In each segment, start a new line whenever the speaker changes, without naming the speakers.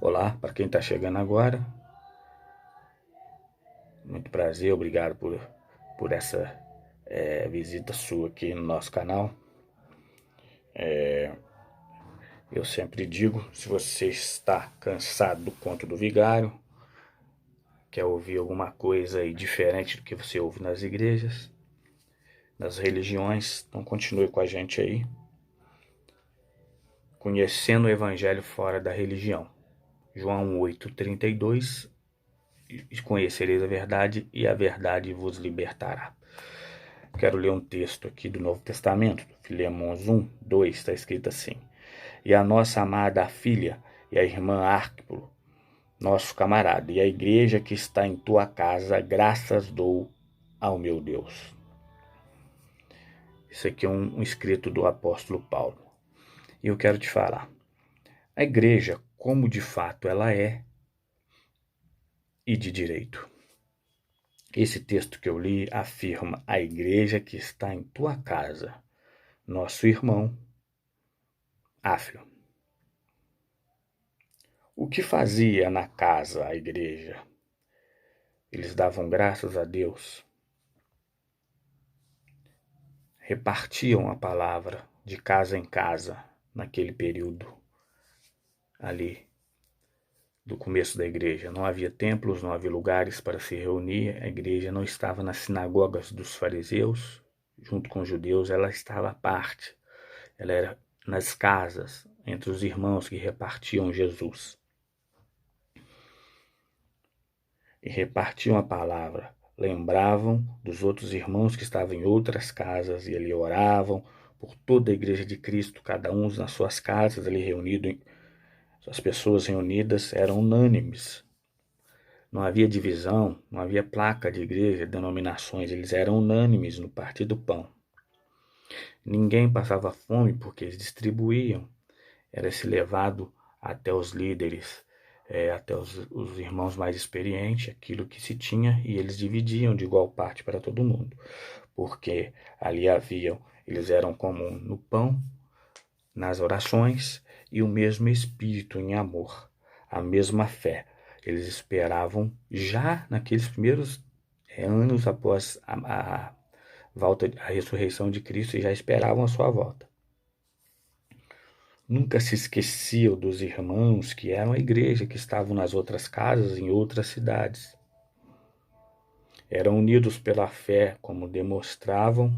Olá, para quem está chegando agora, muito prazer, obrigado por essa visita sua aqui no nosso canal. Eu sempre digo, se você está cansado do conto do vigário, quer ouvir alguma coisa aí diferente do que você ouve nas igrejas, nas religiões, então continue com a gente aí, conhecendo o evangelho fora da religião. João 8,32, e conhecereis a verdade e a verdade vos libertará. Quero ler um texto aqui do Novo Testamento, Filemons 1, 2, está escrito assim: E a nossa amada filha e a irmã Arquipo, nosso camarada, e a igreja que está em tua casa, graças dou ao meu Deus. Isso aqui é um escrito do apóstolo Paulo. E eu quero te falar, a igreja, como de fato ela é, e de direito. Esse texto que eu li afirma: a igreja que está em tua casa, nosso irmão Áfilo. O que fazia na casa a igreja? Eles davam graças a Deus, repartiam a palavra de casa em casa naquele período ali do começo da igreja. Não havia templos, não havia lugares para se reunir, a igreja não estava nas sinagogas dos fariseus, junto com os judeus, ela estava à parte, ela era nas casas, entre os irmãos que repartiam Jesus. E repartiam a palavra, lembravam dos outros irmãos que estavam em outras casas e ali oravam por toda a igreja de Cristo, cada um nas suas casas ali reunido, as pessoas reunidas eram unânimes. Não havia divisão, não havia placa de igreja, denominações, eles eram unânimes no partir do pão. Ninguém passava fome porque eles distribuíam, era-se levado até os líderes, até os irmãos mais experientes, aquilo que se tinha, e eles dividiam de igual parte para todo mundo, porque ali eles eram comum no pão, nas orações, e o mesmo espírito em amor, a mesma fé. Eles esperavam já naqueles primeiros anos após a volta, a ressurreição de Cristo, e já esperavam a sua volta. Nunca se esqueciam dos irmãos que eram a igreja, que estavam nas outras casas, em outras cidades. Eram unidos pela fé, como demonstravam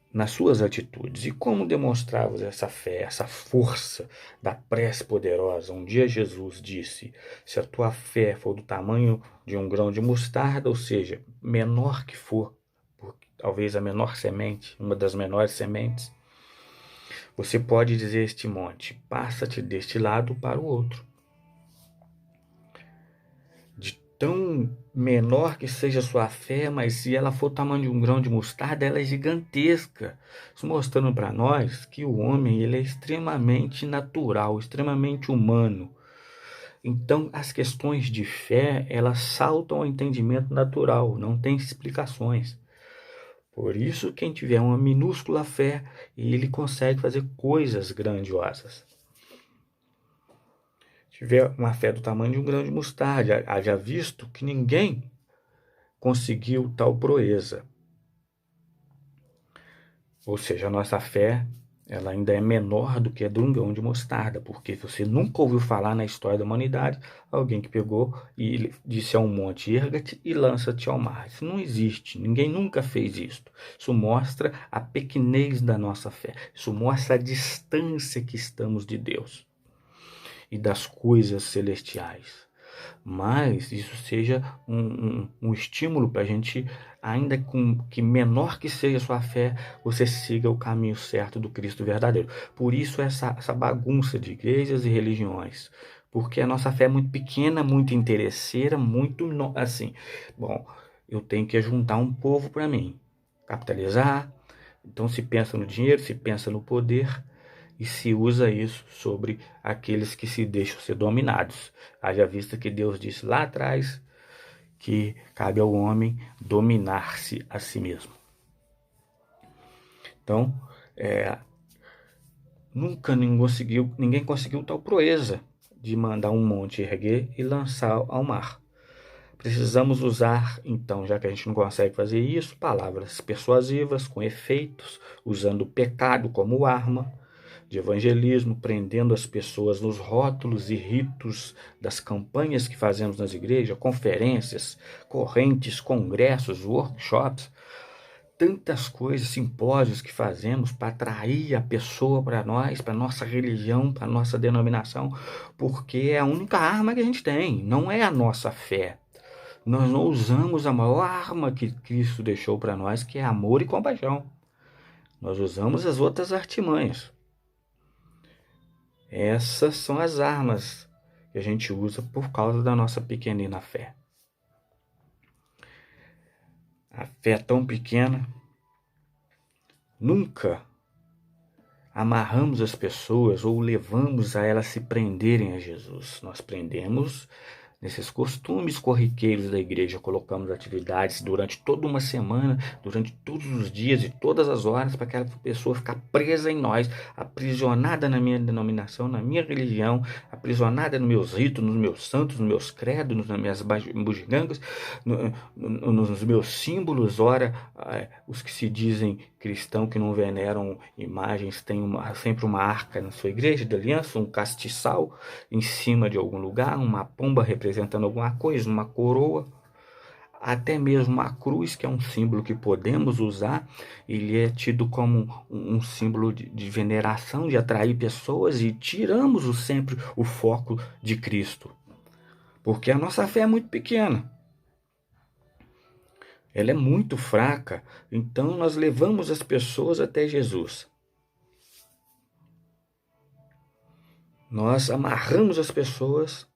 nas suas atitudes. E como demonstravam essa fé, essa força da prece poderosa? Um dia Jesus disse: se a tua fé for do tamanho de um grão de mostarda, ou seja, menor que for, talvez a menor semente, uma das menores sementes, você pode dizer a este monte: passa-te deste lado para o outro. De tão menor que seja a sua fé, mas se ela for o tamanho de um grão de mostarda, ela é gigantesca. Isso mostrando para nós que o homem ele é extremamente natural, extremamente humano. Então, as questões de fé, elas saltam ao entendimento natural, não tem explicações. Por isso, quem tiver uma minúscula fé, ele consegue fazer coisas grandiosas. Tiver uma fé do tamanho de um grão de mostarda, haja visto que ninguém conseguiu tal proeza. Ou seja, a nossa fé ela ainda é menor do que a de um grão de mostarda, porque você nunca ouviu falar na história da humanidade alguém que pegou e disse a um monte: erga-te e lança-te ao mar. Isso não existe, ninguém nunca fez isso. Isso mostra a pequenez da nossa fé, isso mostra a distância que estamos de Deus e das coisas celestiais. Mas isso seja um estímulo para a gente, ainda que menor que seja a sua fé, você siga o caminho certo do Cristo verdadeiro. Por isso essa bagunça de igrejas e religiões, porque a nossa fé é muito pequena, muito interesseira, muito assim, bom, eu tenho que juntar um povo para mim, capitalizar. Então se pensa no dinheiro, se pensa no poder, e se usa isso sobre aqueles que se deixam ser dominados. Haja vista que Deus disse lá atrás que cabe ao homem dominar-se a si mesmo. Então, nunca ninguém conseguiu tal proeza. de mandar um monte erguer e lançar ao mar. Precisamos usar, então, já que a gente não consegue fazer isso, palavras persuasivas, com efeitos, usando o pecado como arma de evangelismo, prendendo as pessoas nos rótulos e ritos das campanhas que fazemos nas igrejas, conferências, correntes, congressos, workshops, tantas coisas, simpósios que fazemos para atrair a pessoa para nós, para nossa religião, para nossa denominação, porque é a única arma que a gente tem, não é a nossa fé. Nós não usamos a maior arma que Cristo deixou para nós, que é amor e compaixão. Nós usamos as outras artimanhas. Essas são as armas que a gente usa por causa da nossa pequenina fé. A fé é tão pequena, nunca amarramos as pessoas ou levamos a elas se prenderem a Jesus. Nós prendemos nesses costumes corriqueiros da igreja, colocamos atividades durante toda uma semana, durante todos os dias e todas as horas, para aquela pessoa ficar presa em nós, aprisionada na minha denominação, na minha religião, aprisionada nos meus ritos, nos meus santos, nos meus credos, nas minhas bugigangas, nos meus símbolos. Ora, os que se dizem cristão, que não veneram imagens, têm sempre uma arca na sua igreja de aliança, um castiçal em cima de algum lugar, uma pomba representando alguma coisa, uma coroa, até mesmo uma cruz, que é um símbolo que podemos usar. Ele é tido como um símbolo de veneração, de atrair pessoas, e tiramos sempre o foco de Cristo, porque a nossa fé é muito pequena. Ela é muito fraca, então nós levamos as pessoas até Jesus. Nós amarramos as pessoas,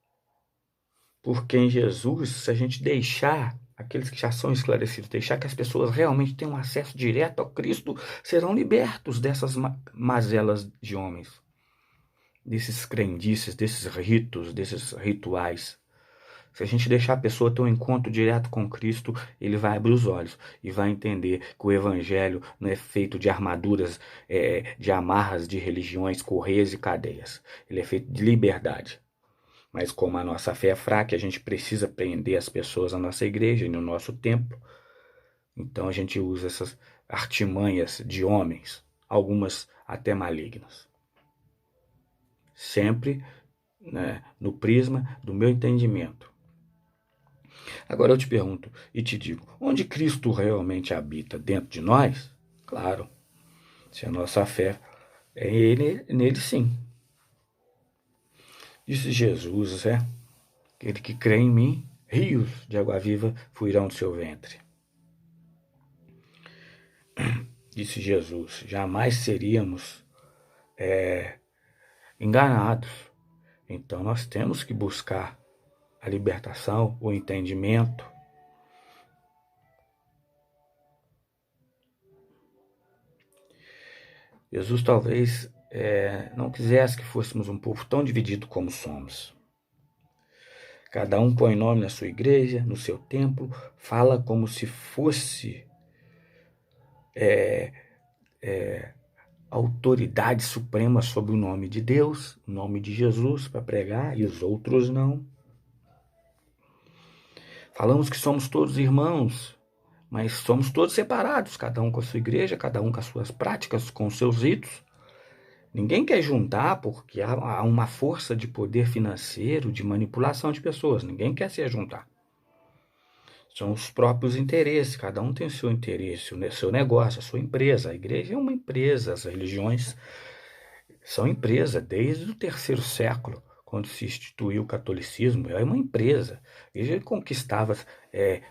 porque em Jesus, se a gente deixar aqueles que já são esclarecidos, deixar que as pessoas realmente tenham acesso direto ao Cristo, serão libertos dessas mazelas de homens, desses crendices, desses ritos, desses rituais. Se a gente deixar a pessoa ter um encontro direto com Cristo, ele vai abrir os olhos e vai entender que o Evangelho não é feito de armaduras, de amarras de religiões, correias e cadeias. Ele é feito de liberdade. Mas como a nossa fé é fraca, a gente precisa prender as pessoas na nossa igreja e no nosso templo. Então a gente usa essas artimanhas de homens, algumas até malignas. Sempre, né, no prisma do meu entendimento. Agora eu te pergunto e te digo, onde Cristo realmente habita? Dentro de nós? Claro, se a nossa fé é nele sim. Disse Jesus, aquele que crê em mim, rios de água viva fluirão do seu ventre. Disse Jesus, jamais seríamos enganados. Então nós temos que buscar a libertação, o entendimento. Jesus talvez não quisesse que fôssemos um povo tão dividido como somos. Cada um põe nome na sua igreja, no seu templo, fala como se fosse autoridade suprema sobre o nome de Deus, o nome de Jesus para pregar, e os outros não. Falamos que somos todos irmãos, mas somos todos separados, cada um com a sua igreja, cada um com as suas práticas, com os seus ritos. Ninguém quer juntar porque há uma força de poder financeiro, de manipulação de pessoas. Ninguém quer se juntar. São os próprios interesses, cada um tem o seu interesse, o seu negócio, a sua empresa. A igreja é uma empresa, as religiões são empresa desde o 3º século, quando se instituiu o catolicismo. É uma empresa. A igreja conquistava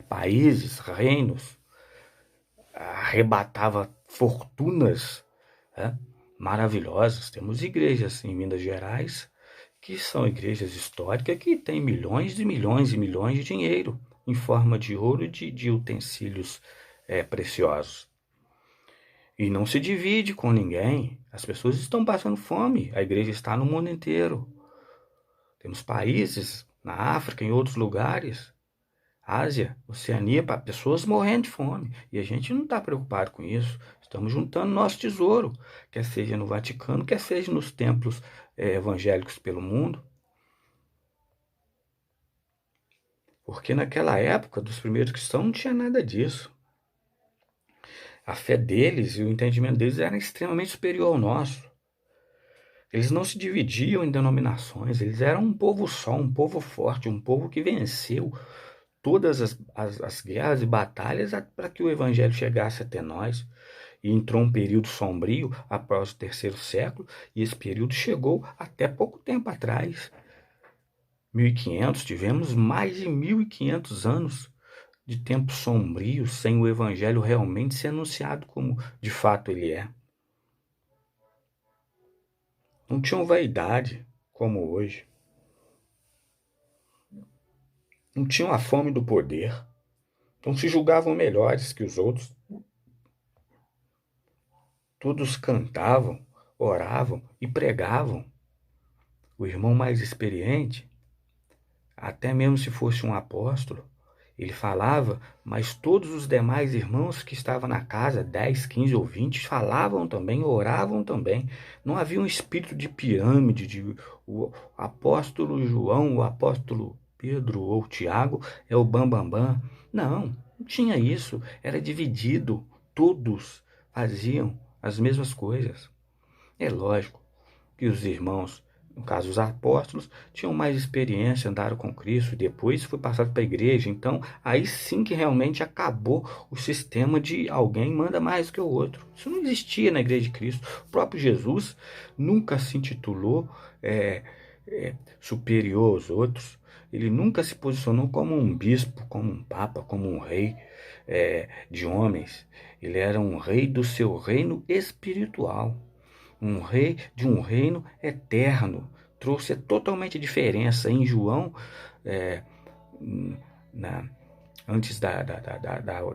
países, reinos, arrebatava fortunas, maravilhosas. Temos igrejas em Minas Gerais que são igrejas históricas que têm milhões e milhões e milhões de dinheiro em forma de ouro e de utensílios preciosos. E não se divide com ninguém. As pessoas estão passando fome. A igreja está no mundo inteiro. Temos países na África, em outros lugares, Ásia, Oceania, para pessoas morrendo de fome. E a gente não está preocupado com isso. Estamos juntando nosso tesouro, quer seja no Vaticano, quer seja nos templos evangélicos pelo mundo. Porque naquela época dos primeiros cristãos não tinha nada disso. A fé deles e o entendimento deles era extremamente superior ao nosso. Eles não se dividiam em denominações, eles eram um povo só, um povo forte, um povo que venceu todas as guerras e batalhas para que o evangelho chegasse até nós. E entrou um período sombrio após o terceiro século, e esse período chegou até pouco tempo atrás. 1500, tivemos mais de 1500 anos de tempo sombrio sem o evangelho realmente ser anunciado como de fato ele é. Não tinham vaidade como hoje. Não tinham a fome do poder. Não se julgavam melhores que os outros. Todos cantavam, oravam e pregavam. O irmão mais experiente, até mesmo se fosse um apóstolo, ele falava, mas todos os demais irmãos que estavam na casa, 10, 15 ou 20, falavam também, oravam também. Não havia um espírito de pirâmide, de o apóstolo João, o apóstolo Pedro ou Tiago é o bambambam. Bam, bam. Não tinha isso. Era dividido. Todos faziam as mesmas coisas. É lógico que os irmãos, no caso os apóstolos, tinham mais experiência, andaram com Cristo, depois foi passado para a igreja. Então, aí sim que realmente acabou o sistema de alguém manda mais que o outro. Isso não existia na igreja de Cristo. O próprio Jesus nunca se intitulou superior aos outros. Ele nunca se posicionou como um bispo, como um papa, como um rei de homens. Ele era um rei do seu reino espiritual. Um rei de um reino eterno. Trouxe totalmente diferença. Em João, é, na, antes da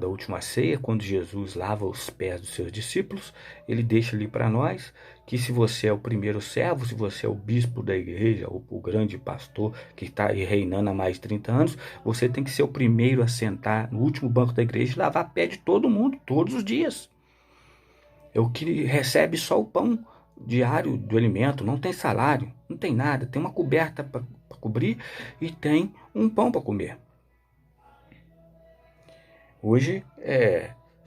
última ceia, quando Jesus lava os pés dos seus discípulos, ele deixa ali para nós que se você é o primeiro servo, se você é o bispo da igreja, o grande pastor que está reinando há mais de 30 anos, você tem que ser o primeiro a sentar no último banco da igreja e lavar pé de todo mundo, todos os dias. É o que recebe só o pão diário do alimento, não tem salário, não tem nada, tem uma coberta para cobrir e tem um pão para comer. Hoje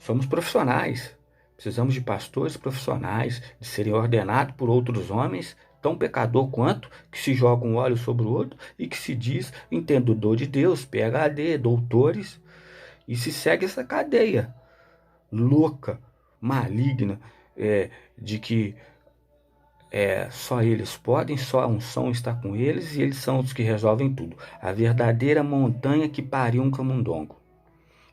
somos profissionais, precisamos de pastores profissionais, de serem ordenados por outros homens, tão pecador quanto, que se joga um óleo sobre o outro e que se diz entendedor de Deus, PhD, doutores, e se segue essa cadeia louca, maligna, de que só eles podem, só a unção está com eles e eles são os que resolvem tudo. A verdadeira montanha que pariu um camundongo.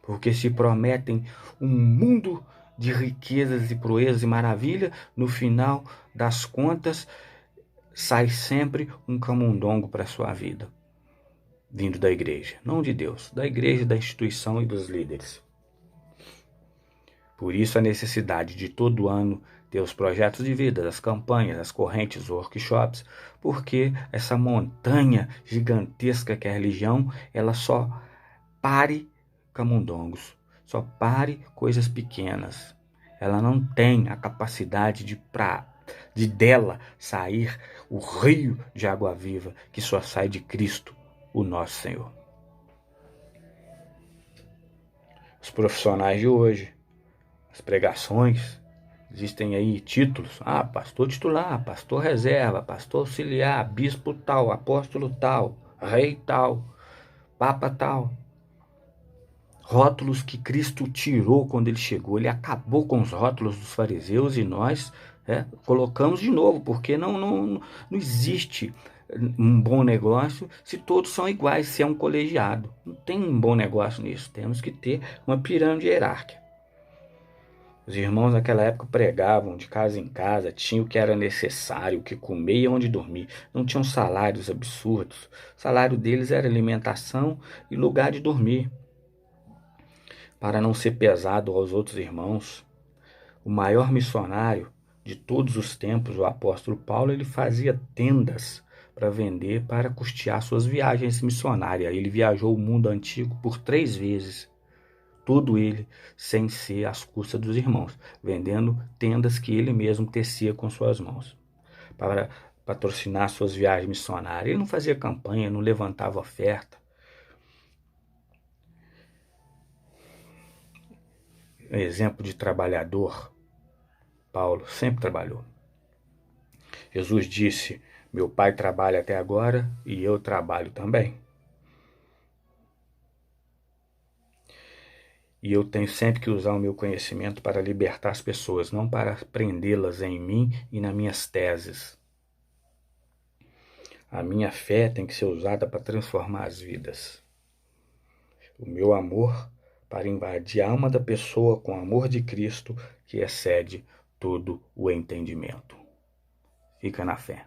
Porque se prometem um mundo de riquezas e proezas e maravilha, no final das contas sai sempre um camundongo para a sua vida, vindo da igreja, não de Deus, da igreja, da instituição e dos líderes. Por isso a necessidade de todo ano ter os projetos de vida, as campanhas, as correntes, os workshops, porque essa montanha gigantesca que é a religião, ela só pare camundongos, só pare coisas pequenas. Ela não tem a capacidade de dela sair o rio de água viva que só sai de Cristo, o nosso Senhor. Os profissionais de hoje, as pregações, existem aí títulos, pastor titular, pastor reserva, pastor auxiliar, bispo tal, apóstolo tal, rei tal, papa tal. Rótulos que Cristo tirou quando ele chegou, ele acabou com os rótulos dos fariseus e nós colocamos de novo, porque não existe um bom negócio se todos são iguais, se é um colegiado. Não tem um bom negócio nisso, temos que ter uma pirâmide hierárquica. Os irmãos naquela época pregavam de casa em casa, tinham o que era necessário, o que comer e onde dormir. Não tinham salários absurdos. O salário deles era alimentação e lugar de dormir. Para não ser pesado aos outros irmãos, o maior missionário de todos os tempos, o apóstolo Paulo, ele fazia tendas para vender, para custear suas viagens missionárias. Ele viajou o mundo antigo por 3 vezes. Todo ele sem ser às custas dos irmãos, vendendo tendas que ele mesmo tecia com suas mãos, para patrocinar suas viagens missionárias. Ele não fazia campanha, não levantava oferta. exemplo de trabalhador, Paulo sempre trabalhou. Jesus disse: meu pai trabalha até agora e eu trabalho também. E eu tenho sempre que usar o meu conhecimento para libertar as pessoas, não para prendê-las em mim e nas minhas teses. A minha fé tem que ser usada para transformar as vidas. O meu amor para invadir a alma da pessoa com o amor de Cristo que excede todo o entendimento. Fica na fé.